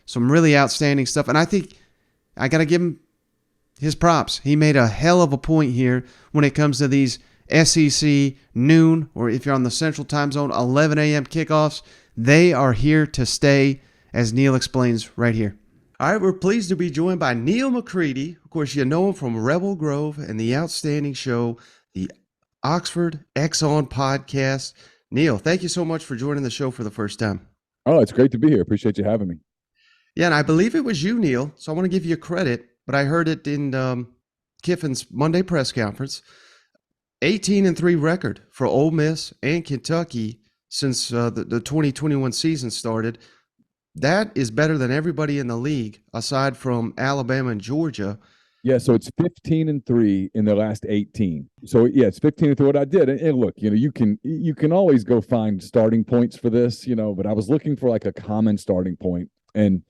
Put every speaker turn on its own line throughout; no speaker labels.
Some really outstanding stuff. And I think I got to give him his props. He made a hell of a point here when it comes to these SEC noon, or if you're on the Central Time Zone, 11 a.m. kickoffs. They are here to stay, as Neal explains right here. All right, we're pleased to be joined by Neal McCready. Of course, you know him from Rebel Grove and the outstanding show, the Oxford X-On podcast. Neal, thank you so much for joining the show for the first time.
Oh, it's great to be here. Appreciate you having me.
Yeah, and I believe it was you, Neal, so I want to give you credit, but I heard it in Kiffin's Monday press conference. 18-3 record for Ole Miss and Kentucky since the 2021 season started. That is better than everybody in the league, aside from Alabama and Georgia.
Yeah, so it's 15-3 in the last 18. So yeah, it's 15-3. What I did, and look, you can always go find starting points for this, but I was looking for like a common starting point, and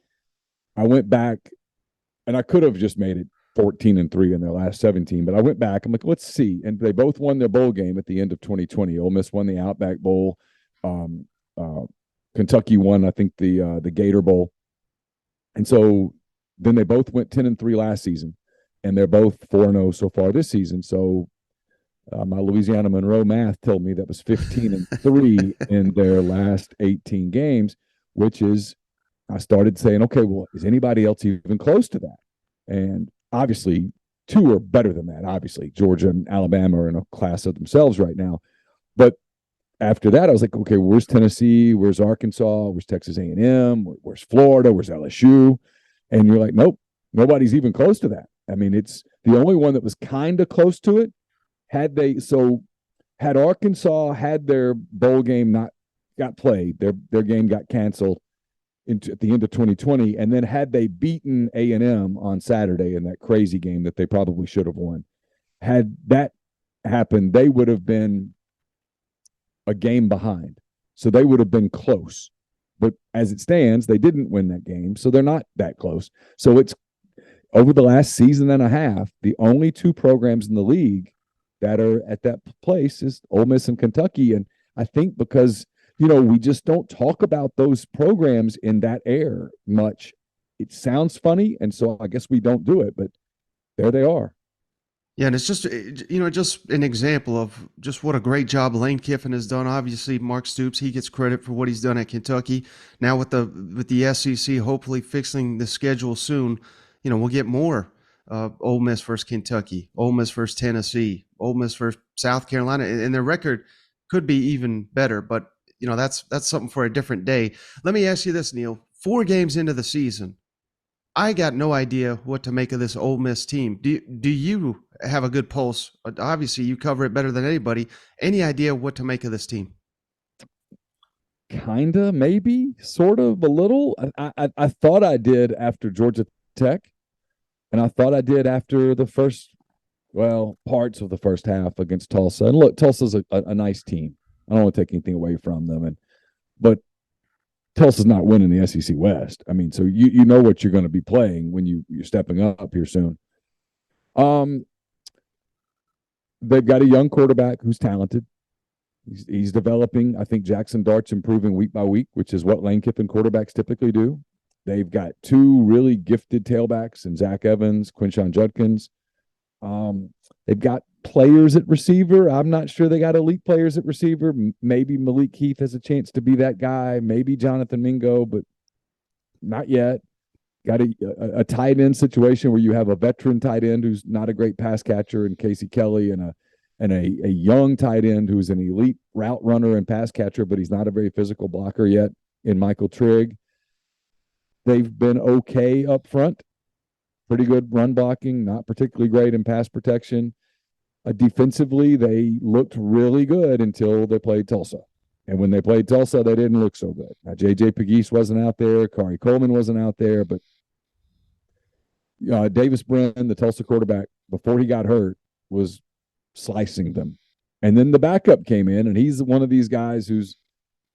I went back, and I could have just made it 14-3 in their last 17, but I went back. I'm like, let's see, and they both won their bowl game at the end of 2020. Ole Miss won the Outback Bowl. Kentucky won, I think, the Gator Bowl, and so then they both went 10-3 last season. And they're both 4-0 so far this season. So my Louisiana Monroe math told me that was 15-3 in their last 18 games, which is, I started saying, okay, well, is anybody else even close to that? And obviously, two are better than that. Obviously, Georgia and Alabama are in a class of themselves right now. But after that, I was like, okay, where's Tennessee? Where's Arkansas? Where's Texas A&M? Where's Florida? Where's LSU? And you're like, nope, nobody's even close to that. I mean, it's the only one that was kind of close to it. Had Arkansas had their bowl game not got played, their game got canceled at the end of 2020, and then had they beaten A&M on Saturday in that crazy game that they probably should have won, had that happened, they would have been a game behind. So they would have been close. But as it stands, they didn't win that game, so they're not that close. So it's over the last season and a half, the only two programs in the league that are at that place is Ole Miss and Kentucky. And I think because, we just don't talk about those programs in that air much. It sounds funny, and so I guess we don't do it, but there they are.
Yeah, and it's just, just an example of just what a great job Lane Kiffin has done. Obviously, Mark Stoops, he gets credit for what he's done at Kentucky. Now with the SEC hopefully fixing the schedule soon, we'll get more Ole Miss versus Kentucky, Ole Miss versus Tennessee, Ole Miss versus South Carolina, and their record could be even better. But that's something for a different day. Let me ask you this, Neal: 4 games into the season, I got no idea what to make of this Ole Miss team. Do you have a good pulse? Obviously, you cover it better than anybody. Any idea what to make of this team?
Kinda, maybe, sort of, a little. I thought I did after Georgia Tech. And I thought I did after the parts of the first half against Tulsa. And look, Tulsa's a nice team. I don't want to take anything away from them. But Tulsa's not winning the SEC West. I mean, so you know what you're going to be playing when you're stepping up here soon. They've got a young quarterback who's talented. He's developing. I think Jackson Dart's improving week by week, which is what Lane Kiffin quarterbacks typically do. They've got 2 really gifted tailbacks in Zach Evans, Quinshon Judkins. They've got players at receiver. I'm not sure they got elite players at receiver. Maybe Malik Heath has a chance to be that guy. Maybe Jonathan Mingo, but not yet. Got a tight end situation where you have a veteran tight end who's not a great pass catcher in Casey Kelly, and a young tight end who's an elite route runner and pass catcher, but he's not a very physical blocker yet in Michael Trigg. They've been okay up front, pretty good run blocking, not particularly great in pass protection. Defensively, they looked really good until they played Tulsa. And when they played Tulsa, they didn't look so good. Now, J.J. Pegues wasn't out there. Kari Coleman wasn't out there. But Davis Brin, the Tulsa quarterback, before he got hurt, was slicing them. And then the backup came in, and he's one of these guys who's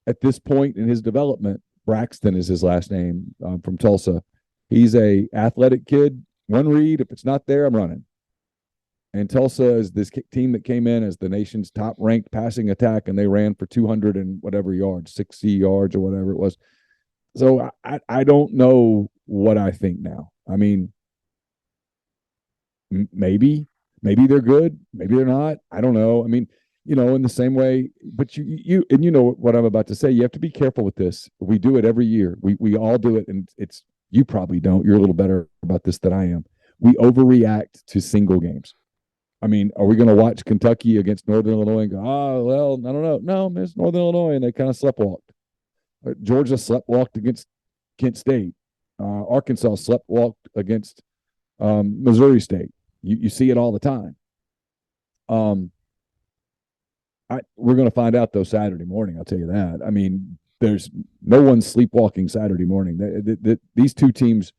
at this point in his development, Braxton is his last name, from Tulsa. He's a athletic kid. One read, if it's not there, I'm running. And Tulsa is this team that came in as the nation's top-ranked passing attack, and they ran for 200 and whatever yards, 60 yards or whatever it was. So I don't know what I think now. I mean, maybe they're good, maybe they're not. I don't know. I mean, in the same way, but you and you know what I'm about to say. You have to be careful with this. We do it every year. We all do it, and it's you probably don't. You're a little better about this than I am. We overreact to single games. I mean, are we going to watch Kentucky against Northern Illinois and go, oh, well, I don't know. No, it's Northern Illinois, and they kind of sleptwalked. Georgia sleptwalked against Kent State. Arkansas sleptwalked against Missouri State. You see it all the time. We're going to find out, though, Saturday morning. I'll tell you that. I mean, there's no one sleepwalking Saturday morning. These two teams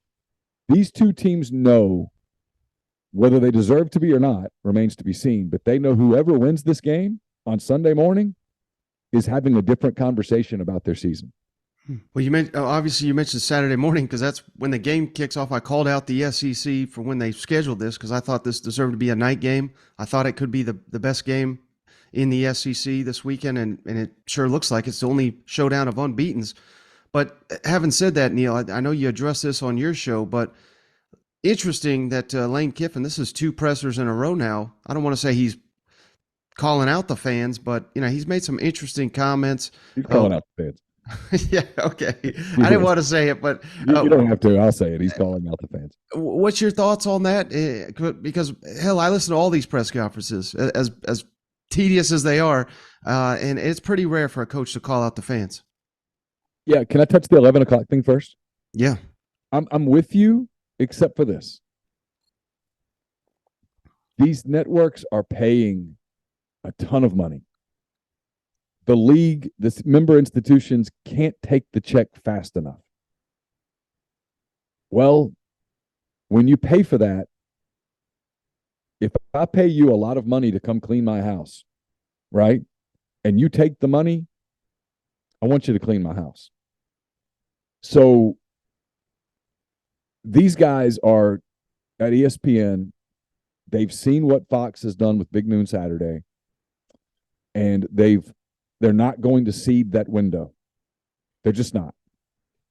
know whether they deserve to be or not remains to be seen. But they know whoever wins this game on Sunday morning is having a different conversation about their season.
Well, you mentioned Saturday morning because that's when the game kicks off. I called out the SEC for when they scheduled this because I thought this deserved to be a night game. I thought it could be the best game in the SEC this weekend, and it sure looks like it's the only showdown of unbeatens. But having said that, Neal, I know you addressed this on your show, but interesting that Lane Kiffin, this is 2 pressers in a row now. I don't want to say he's calling out the fans, but he's made some interesting comments.
He's calling out the fans.
Yeah, okay. I didn't want to say it, but
you don't have to. I'll say it. He's calling out the fans.
What's your thoughts on that? Because hell, I listen to all these press conferences, as tedious as they are, and it's pretty rare for a coach to call out the fans.
Yeah, can I touch the 11 o'clock thing first?
Yeah,
I'm with you, except for this. These networks are paying a ton of money. The league, the member institutions can't take the check fast enough. Well, when you pay for that, if I pay you a lot of money to come clean my house, right? And you take the money, I want you to clean my house. So these guys are at ESPN. They've seen what Fox has done with Big Noon Saturday, and they're not going to cede that window. They're just not.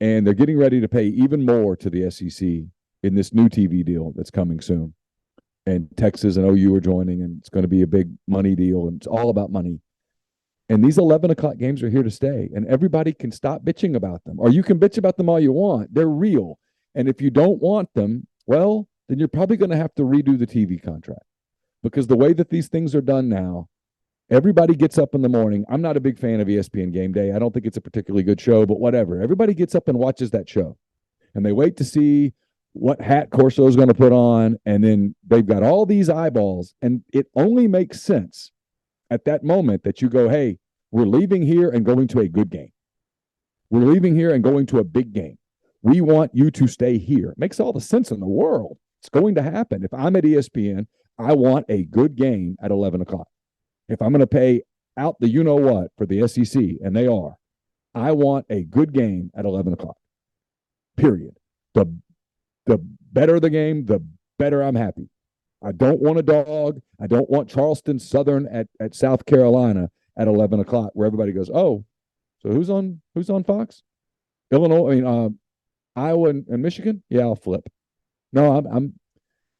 And they're getting ready to pay even more to the SEC in this new TV deal that's coming soon. And Texas and OU are joining, and it's going to be a big money deal, and it's all about money. And these 11 o'clock games are here to stay, and everybody can stop bitching about them. Or you can bitch about them all you want. They're real. And if you don't want them, well, then you're probably going to have to redo the TV contract. Because the way that these things are done now, everybody gets up in the morning. I'm not a big fan of ESPN Game Day. I don't think it's a particularly good show, but whatever. Everybody gets up and watches that show. And they wait to see what hat Corso is going to put on. And then they've got all these eyeballs. And it only makes sense at that moment that you go, hey, we're leaving here and going to a good game. We're leaving here and going to a big game. We want you to stay here. It makes all the sense in the world. It's going to happen. If I'm at ESPN, I want a good game at 11 o'clock. If I'm going to pay out the you-know-what for the SEC, and they are, I want a good game at 11 o'clock, period. The better the game, the better I'm happy. I don't want a dog. I don't want Charleston Southern at South Carolina at 11 o'clock where everybody goes, oh, so who's on Fox? Illinois, Iowa and Michigan? Yeah, I'll flip. No, I'm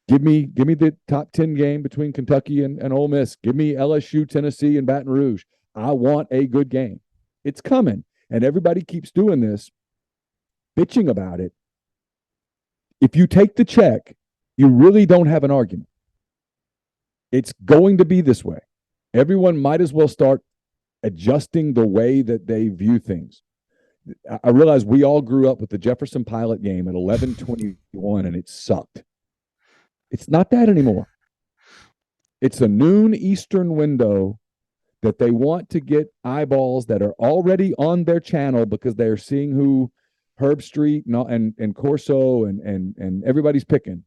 give me the top 10 game between Kentucky and Ole Miss. Give me LSU, Tennessee, and Baton Rouge. I want a good game. It's coming. And everybody keeps doing this, bitching about it. If you take the check, you really don't have an argument. It's going to be this way. Everyone might as well start adjusting the way that they view things. I realize we all grew up with the Jefferson Pilot game at 11:21, and it sucked. It's not that anymore. It's a noon Eastern window that they want to get eyeballs that are already on their channel because they're seeing who Herb Street and Corso and everybody's picking.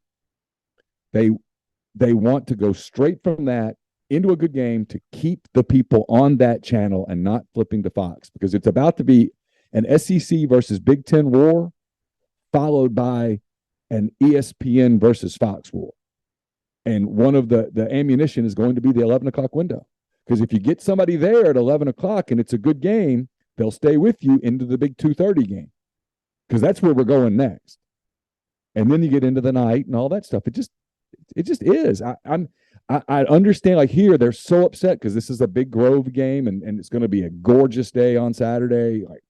They want to go straight from that into a good game to keep the people on that channel and not flipping to Fox, because it's about to be an SEC versus Big Ten war followed by an ESPN versus Fox war. And one of the ammunition is going to be the 11 o'clock window. Because if you get somebody there at 11 o'clock and it's a good game, they'll stay with you into the big 2:30 game. because that's where we're going next. And then you get into the night and all that stuff. It just is. I understand. Like here, they're so upset because this is a big Grove game, and it's going to be a gorgeous day on Saturday, like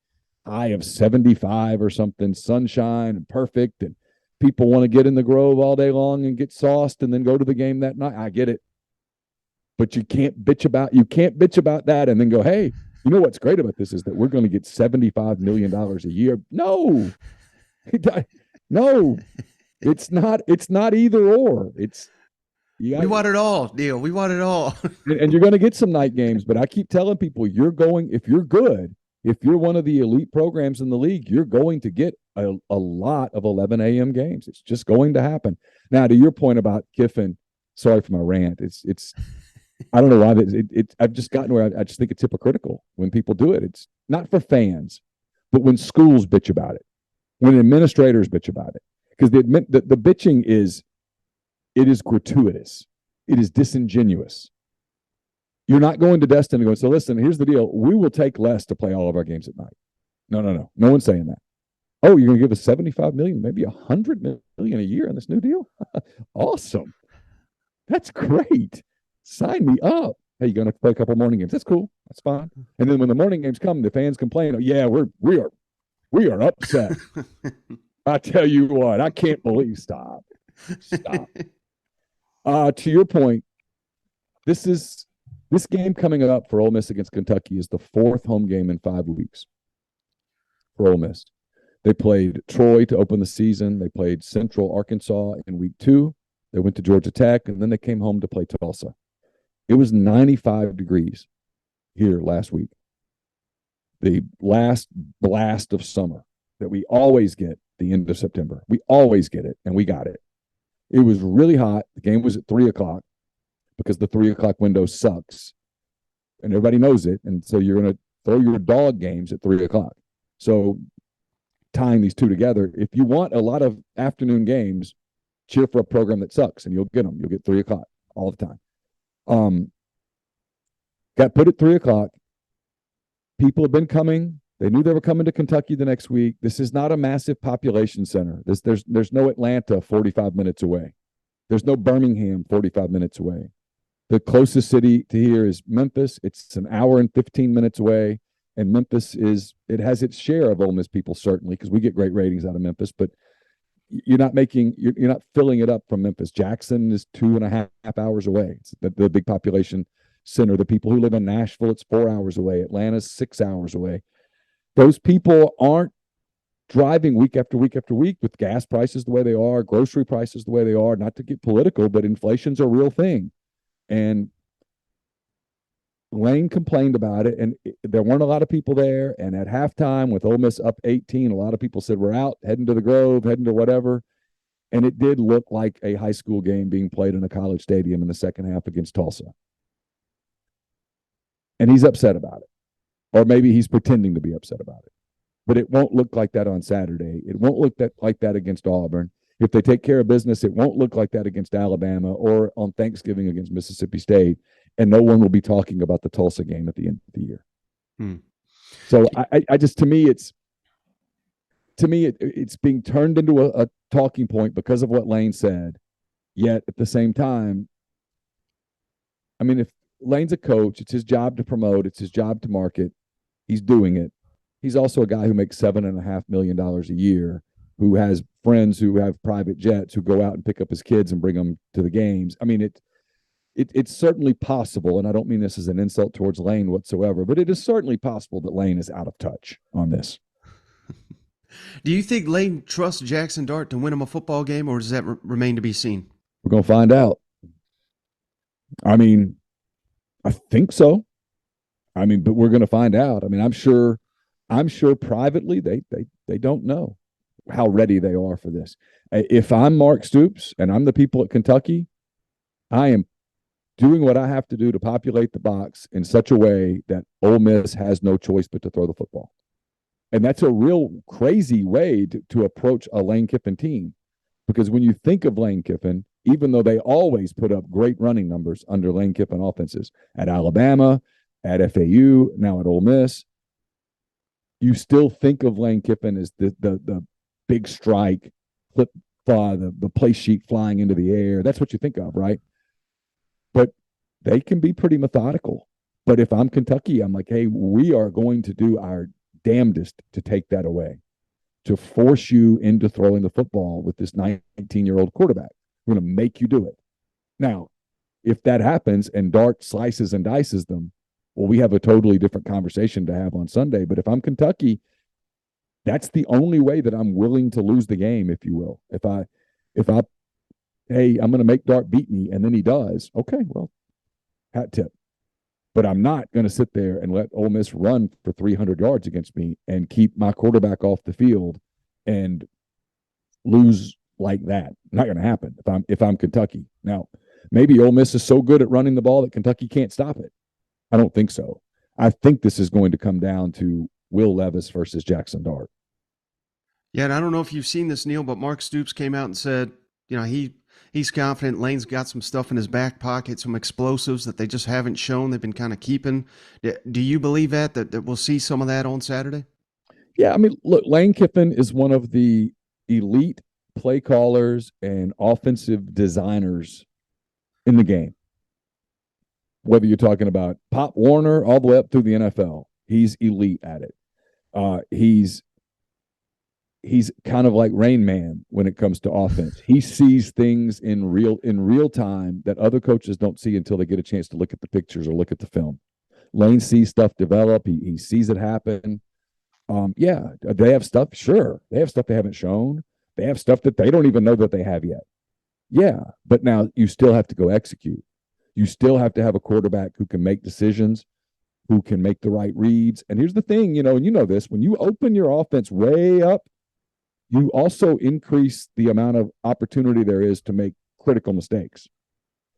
high of 75 or something, sunshine and perfect, and people want to get in the Grove all day long and get sauced and then go to the game that night. I get it, but you can't bitch about that and then go, hey, you know what's great about this is that we're going to get $75 million a year. No, no, it's not either or.
We want it all, Neal. We want it all.
And you're going to get some night games, but I keep telling people if you're good, if you're one of the elite programs in the league, you're going to get a lot of 11 a.m. games. It's just going to happen. Now, to your point about Kiffin, sorry for my rant. It's I don't know why I've just gotten where I just think it's hypocritical when people do it. It's not for fans, but when schools bitch about it, when administrators bitch about it, because the bitching is gratuitous. It is disingenuous. You're not going to Destin and going, so listen, here's the deal. We will take less to play all of our games at night. No. No one's saying that. Oh, you're going to give us $75 million, maybe $100 million a year in this new deal? Awesome. That's great. Sign me up. Hey, you're going to play a couple morning games. That's cool. That's fine. And then when the morning games come, the fans complain, oh, yeah, we are upset. I tell you what, I can't believe. Stop. To your point, this game coming up for Ole Miss against Kentucky is the fourth home game in 5 weeks for Ole Miss. They played Troy to open the season. They played Central Arkansas in week 2. They went to Georgia Tech, and then they came home to play Tulsa. It was 95 degrees here last week. The last blast of summer that we always get the end of September. We always get it, and we got it. It was really hot. The game was at 3 o'clock because the 3 o'clock window sucks. And everybody knows it. And so you're going to throw your dog games at 3 o'clock. So tying these two together, if you want a lot of afternoon games, cheer for a program that sucks, and you'll get them. You'll get 3 o'clock all the time. Got put at 3 o'clock. People have been coming. They knew they were coming to Kentucky the next week. This is not a massive population center. There's no Atlanta 45 minutes away. There's no Birmingham 45 minutes away. The closest city to here is Memphis. It's an hour and 15 minutes away. And Memphis has its share of Ole Miss people, certainly, because we get great ratings out of Memphis, but you're not filling it up from Memphis. Jackson is 2.5 hours away. It's the big population center. The people who live in Nashville, it's 4 hours away. Atlanta's 6 hours away. Those people aren't driving week after week after week with gas prices the way they are, grocery prices the way they are. Not to get political, but inflation's a real thing. And Lane complained about it, and there weren't a lot of people there. And at halftime, with Ole Miss up 18, a lot of people said, we're out, heading to the Grove, heading to whatever. And it did look like a high school game being played in a college stadium in the second half against Tulsa. And he's upset about it. Or maybe he's pretending to be upset about it. But it won't look like that on Saturday. It won't look like that against Auburn. If they take care of business, it won't look like that against Alabama or on Thanksgiving against Mississippi State. And no one will be talking about the Tulsa game at the end of the year. So I just, to me, it's being turned into a talking point because of what Lane said. Yet at the same time, I mean, if Lane's a coach, it's his job to promote, it's his job to market. He's doing it. He's also a guy who makes $7.5 million a year, who has friends who have private jets who go out and pick up his kids and bring them to the games. I mean, it's certainly possible, and I don't mean this as an insult towards Lane whatsoever, but it is certainly possible that Lane is out of touch on this.
Do you think Lane trusts Jackson Dart to win him a football game, or does that remain to be seen?
We're going to find out. I mean, I think so. I mean, but we're going to find out. I mean, I'm sure privately they don't know how ready they are for this. If I'm Mark Stoops and I'm the people at Kentucky, I am doing what I have to do to populate the box in such a way that Ole Miss has no choice but to throw the football. And that's a real crazy way to approach a Lane Kiffin team. Because when you think of Lane Kiffin, even though they always put up great running numbers under Lane Kiffin offenses at Alabama, at FAU, now at Ole Miss, you still think of Lane Kiffin as the big strike, flip fly, the play sheet flying into the air. That's what you think of, right? But they can be pretty methodical. But if I'm Kentucky, I'm like, hey, we are going to do our damnedest to take that away, to force you into throwing the football with this 19-year-old quarterback. We're going to make you do it. Now, if that happens and Dart slices and dices them, well, we have a totally different conversation to have on Sunday. But if I'm Kentucky, that's the only way that I'm willing to lose the game, if you will. If I, hey, I'm going to make Dart beat me, and then he does. Okay, well, hat tip. But I'm not going to sit there and let Ole Miss run for 300 yards against me and keep my quarterback off the field and lose like that. Not going to happen if I'm Kentucky. Now, maybe Ole Miss is so good at running the ball that Kentucky can't stop it. I don't think so. I think this is going to come down to Will Levis versus Jackson Dart.
Yeah, and I don't know if you've seen this, Neal, but Mark Stoops came out and said, he's confident Lane's got some stuff in his back pocket, some explosives that they just haven't shown. They've been kind of keeping. Do you believe that we'll see some of that on Saturday?
Yeah, I mean, look, Lane Kiffin is one of the elite play callers and offensive designers in the game. Whether you're talking about Pop Warner all the way up through the NFL, he's elite at it. He's kind of like Rain Man when it comes to offense. He sees things in real time that other coaches don't see until they get a chance to look at the pictures or look at the film. Lane sees stuff develop. He sees it happen. Yeah, they have stuff. Sure, they have stuff they haven't shown. They have stuff that they don't even know that they have yet. Yeah, but now you still have to go execute. You still have to have a quarterback who can make decisions, who can make the right reads. And here's the thing, and you know this, when you open your offense way up, you also increase the amount of opportunity there is to make critical mistakes.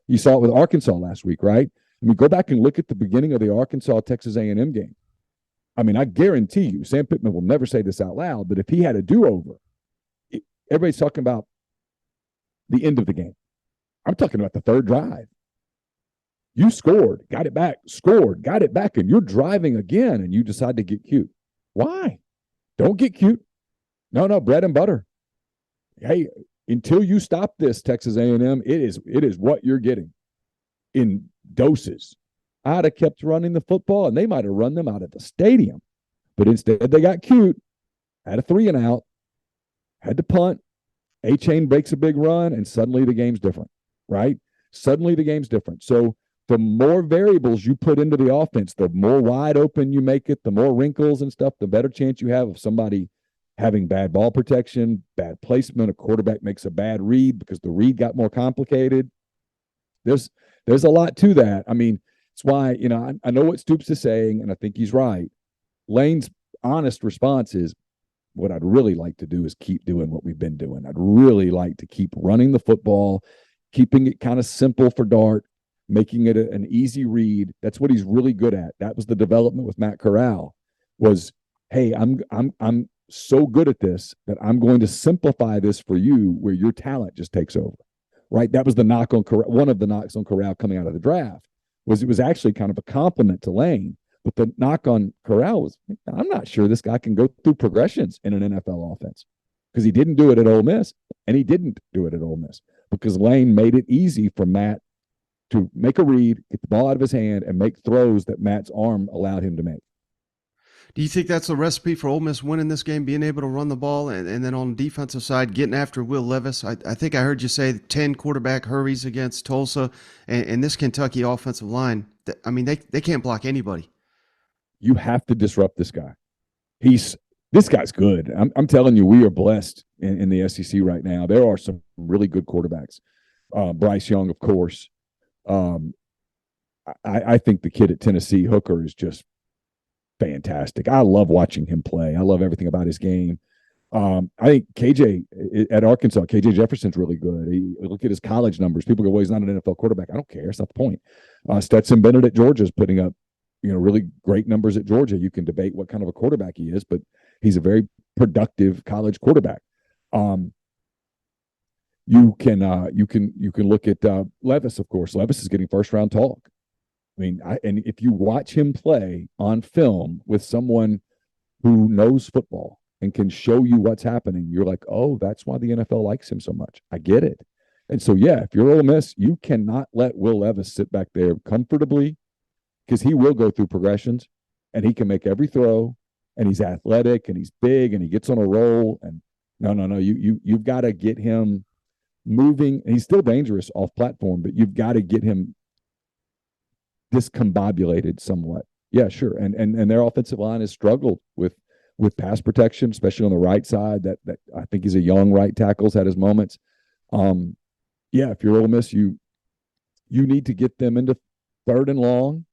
You saw it with Arkansas last week, right? I mean, go back and look at the beginning of the Arkansas-Texas A&M game. I mean, I guarantee you, Sam Pittman will never say this out loud, but if he had a do-over, everybody's talking about the end of the game. I'm talking about the third drive. You scored, got it back, scored, got it back, and you're driving again, and you decide to get cute. Why? Don't get cute. No, bread and butter. Hey, until you stop this, Texas A&M, it is what you're getting in doses. I'd have kept running the football, and they might have run them out of the stadium. But instead, they got cute, had a 3 and out, had to punt. A-Chain breaks a big run, and suddenly the game's different, right? Suddenly the game's different. So the more variables you put into the offense, the more wide open you make it, the more wrinkles and stuff, the better chance you have of somebody having bad ball protection, bad placement, a quarterback makes a bad read because the read got more complicated. There's a lot to that. I mean, it's why, I know what Stoops is saying, and I think he's right. Lane's honest response is, what I'd really like to do is keep doing what we've been doing. I'd really like to keep running the football, keeping it kind of simple for Dart, making it an easy read. That's what he's really good at. That was the development with Matt Corral was, hey, I'm so good at this that I'm going to simplify this for you where your talent just takes over, right? That was the knock on Corral. One of the knocks on Corral coming out of the draft was it was actually kind of a compliment to Lane. But the knock on Corral was, I'm not sure this guy can go through progressions in an NFL offense because he didn't do it at Ole Miss, and he didn't do it at Ole Miss because Lane made it easy for Matt to make a read, get the ball out of his hand, and make throws that Matt's arm allowed him to make.
Do you think that's the recipe for Ole Miss winning this game, being able to run the ball, and then on the defensive side, getting after Will Levis? I think I heard you say 10 quarterback hurries against Tulsa, and this Kentucky offensive line, I mean, they can't block anybody.
You have to disrupt this guy. This guy's good. I'm telling you, we are blessed in the SEC right now. There are some really good quarterbacks. Bryce Young, of course. I think the kid at Tennessee, Hooker, is just fantastic. I love watching him play. I love everything about his game. I think KJ at Arkansas, KJ Jefferson's really good. Look at his college numbers. People go, well, he's not an NFL quarterback. I don't care. It's not the point. Stetson Bennett at Georgia is putting up really great numbers at Georgia. You can debate what kind of a quarterback he is, but he's a very productive college quarterback. You can look at Levis, of course. Levis is getting first round talk. I mean, and if you watch him play on film with someone who knows football and can show you what's happening, you're like, oh, that's why the NFL likes him so much. I get it. And so, yeah, if you're Ole Miss, you cannot let Will Levis sit back there comfortably because he will go through progressions and he can make every throw and he's athletic and he's big and he gets on a roll. And no, you've got to get him moving. He's still dangerous off platform, but you've got to get him discombobulated somewhat. Yeah, sure. And their offensive line has struggled with pass protection, especially on the right side. That I think he's a young right tackle's had his moments. Yeah, if you're Ole Miss, you need to get them into 3rd and long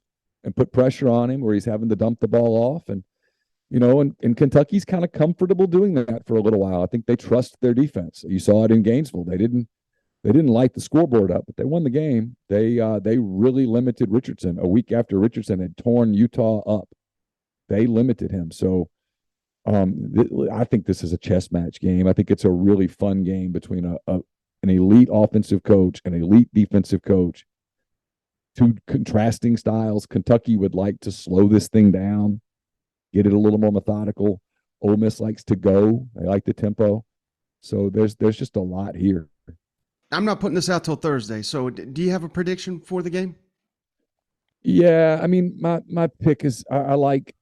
and put pressure on him where he's having to dump the ball off. And and Kentucky's kind of comfortable doing that for a little while. I think they trust their defense. You saw it in Gainesville. They didn't light the scoreboard up, but they won the game. They really limited Richardson a week after Richardson had torn Utah up. They limited him. So I think this is a chess match game. I think it's a really fun game between an elite offensive coach and an elite defensive coach. Two contrasting styles. Kentucky would like to slow this thing down, get it a little more methodical. Ole Miss likes to go. They like the tempo. So there's just a lot here.
I'm not putting this out till Thursday. So do you have a prediction for the game?
Yeah, I mean, my pick is I like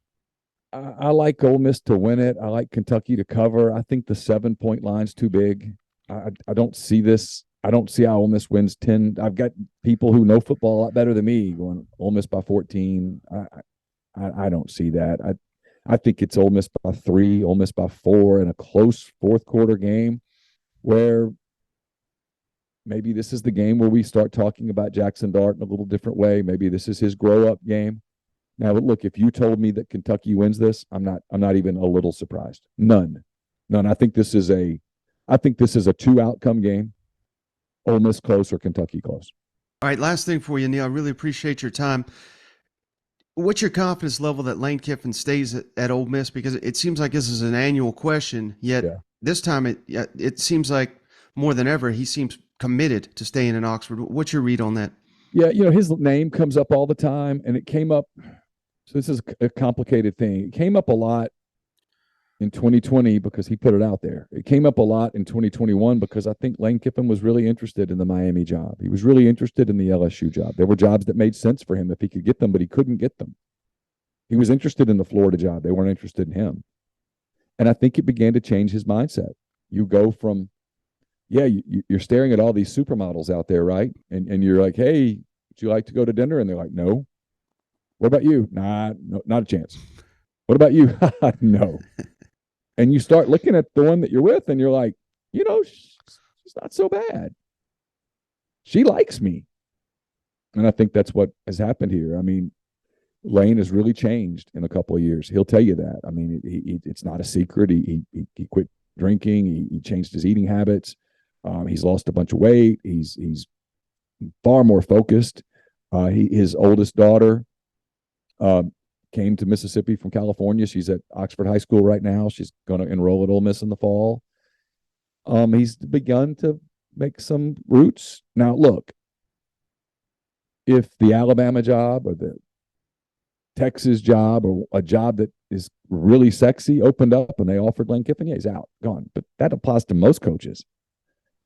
Ole Miss to win it. I like Kentucky to cover. I think the 7-point line's too big. I don't see this. I don't see how Ole Miss wins 10. I've got people who know football a lot better than me going Ole Miss by 14. I don't see that. I think it's Ole Miss by 3, Ole Miss by 4 in a close fourth quarter game where maybe this is the game where we start talking about Jackson Dart in a little different way. Maybe this is his grow-up game. Now, look, if you told me that Kentucky wins this, I'm not even a little surprised. None. I think this is a 2-outcome game. Ole Miss close or Kentucky close.
All right, last thing for you, Neal. I really appreciate your time. What's your confidence level that Lane Kiffin stays at Ole Miss? Because it seems like this is an annual question, yet this time it seems like more than ever he seems committed to staying in Oxford. What's your read on that?
Yeah, his name comes up all the time, and it came up. So this is a complicated thing. It came up a lot in 2020 because he put it out there. It came up a lot in 2021 because I think Lane Kiffin was really interested in the Miami job. He was really interested in the LSU job. There were jobs that made sense for him if he could get them, but he couldn't get them. He was interested in the Florida job. They weren't interested in him. And I think it began to change his mindset. You go from, you're staring at all these supermodels out there, right? And you're like, hey, would you like to go to dinner? And they're like, no. What about you? Nah, no, not a chance. What about you? No. And you start looking at the one that you're with and you're like, she's not so bad. She likes me. And I think that's what has happened here. I mean, Lane has really changed in a couple of years. He'll tell you that. I mean, it's not a secret. He quit drinking. He changed his eating habits. He's lost a bunch of weight. He's far more focused. His oldest daughter came to Mississippi from California. She's at Oxford High School right now. She's going to enroll at Ole Miss in the fall. He's begun to make some roots. Now, look, if the Alabama job or the Texas job or a job that is really sexy opened up and they offered Lane Kiffin, he's out, gone. But that applies to most coaches.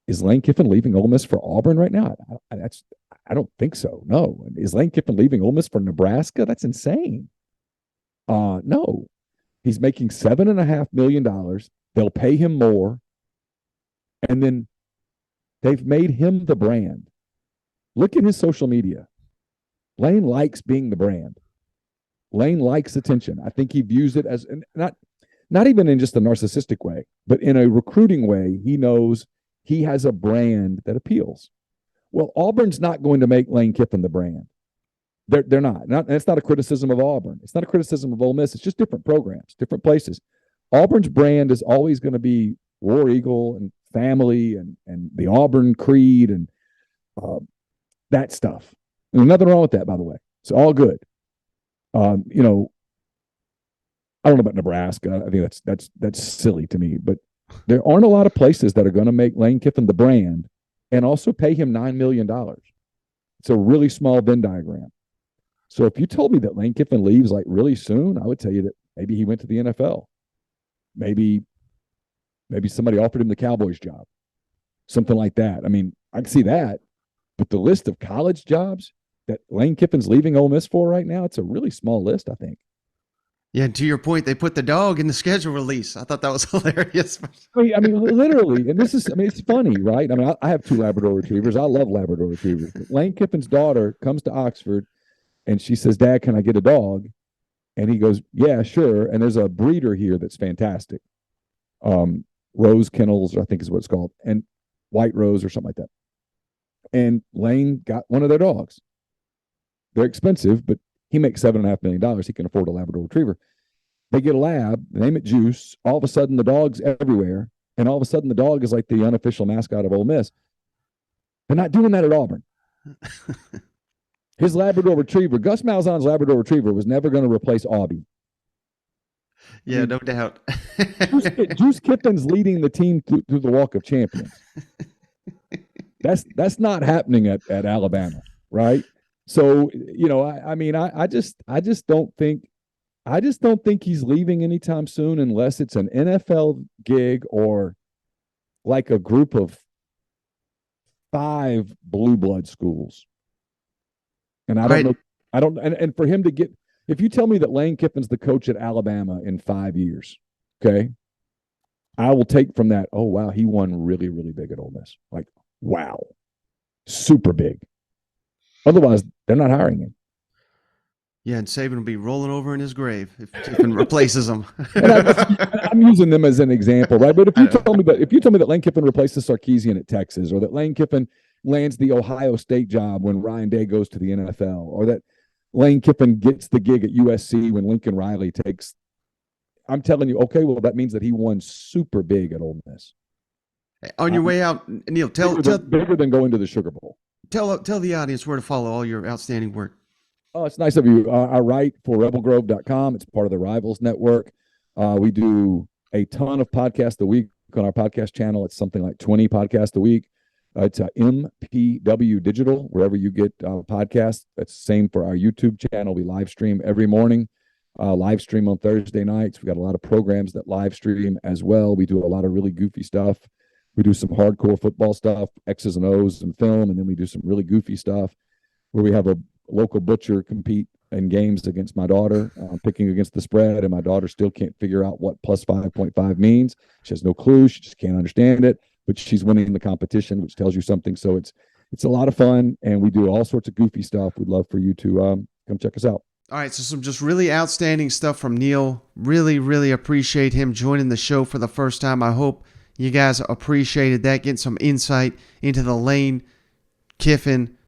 Is Lane Kiffin leaving Ole Miss for Auburn right now? I don't think so. No. Is Lane Kiffin leaving Ole Miss for Nebraska? That's insane. No. He's making $7.5 million. They'll pay him more. And then they've made him the brand. Look at his social media. Lane likes being the brand. Lane likes attention. I think he views it as not even in just a narcissistic way, but in a recruiting way. He knows he has a brand that appeals. Well, Auburn's not going to make Lane Kiffin the brand. They're not. It's not a criticism of Auburn. It's not a criticism of Ole Miss. It's just different programs, different places. Auburn's brand is always going to be War Eagle and family and the Auburn creed and that stuff. There's nothing wrong with that, by the way. It's all good. I don't know about Nebraska. I think that's silly to me, but there aren't a lot of places that are going to make Lane Kiffin the brand and also pay him $9 million. It's a really small Venn diagram. So if you told me that Lane Kiffin leaves like really soon, I would tell you that maybe he went to the NFL. Maybe somebody offered him the Cowboys job, something like that. I mean, I can see that, but the list of college jobs that Lane Kiffin's leaving Ole Miss for right now, it's a really small list, I think.
Yeah, and to your point, they put the dog in the schedule release. I thought that was hilarious.
I mean, literally, and it's funny, right? I mean, I have two Labrador retrievers. I love Labrador retrievers. Lane Kiffin's daughter comes to Oxford, and she says, "Dad, can I get a dog?" And he goes, "Yeah, sure." And there's a breeder here that's fantastic. Rose Kennels, I think is what it's called, and White Rose or something like that. And Lane got one of their dogs. They're expensive, but he makes $7.5 million. He can afford a Labrador retriever. They get a lab, name it Juice. All of a sudden, the dog's everywhere. And all of a sudden, the dog is like the unofficial mascot of Ole Miss. They're not doing that at Auburn. His Labrador retriever, Gus Malzahn's Labrador retriever, was never going to replace Aubie.
Yeah, no doubt.
Juice Kiffin's leading the team through the Walk of Champions. That's not happening at Alabama, right? So, I just don't think he's leaving anytime soon unless it's an NFL gig or like a group of 5 blue blood schools. And I don't know, and for him to get, if you tell me that Lane Kiffin's the coach at Alabama in 5 years, okay, I will take from that, oh, wow, he won really, really big at Ole Miss. Like, wow, super big. Otherwise, they're not hiring him.
Yeah, and Saban will be rolling over in his grave if Kiffin replaces him.
I'm using them as an example, right? But if you tell me that Lane Kiffin replaces Sarkisian at Texas, or that Lane Kiffin lands the Ohio State job when Ryan Day goes to the NFL, or that Lane Kiffin gets the gig at USC when Lincoln Riley takes, I'm telling you, okay, well, that means that he won super big at Ole Miss.
On your way out, Neal,
bigger than going to the Sugar Bowl.
Tell the audience where to follow all your outstanding work.
Oh, it's nice of you. I write for rebelgrove.com. It's part of the Rivals Network. We do a ton of podcasts a week on our podcast channel. It's something like 20 podcasts a week. It's MPW Digital, wherever you get podcasts. That's the same for our YouTube channel. We live stream every morning, live stream on Thursday nights. We got a lot of programs that live stream as well. We do a lot of really goofy stuff. We do some hardcore football stuff, X's and O's and film, and then we do some really goofy stuff where we have a local butcher compete in games against my daughter, picking against the spread, and my daughter still can't figure out what plus 5.5 means. She has no clue. She just can't understand it, but she's winning the competition, which tells you something. So it's a lot of fun, and we do all sorts of goofy stuff. We'd love for you to come check us out.
All right, so some just really outstanding stuff from Neal. Really, really appreciate him joining the show for the first time. I hope you guys appreciated that, getting some insight into the Lane Kiffin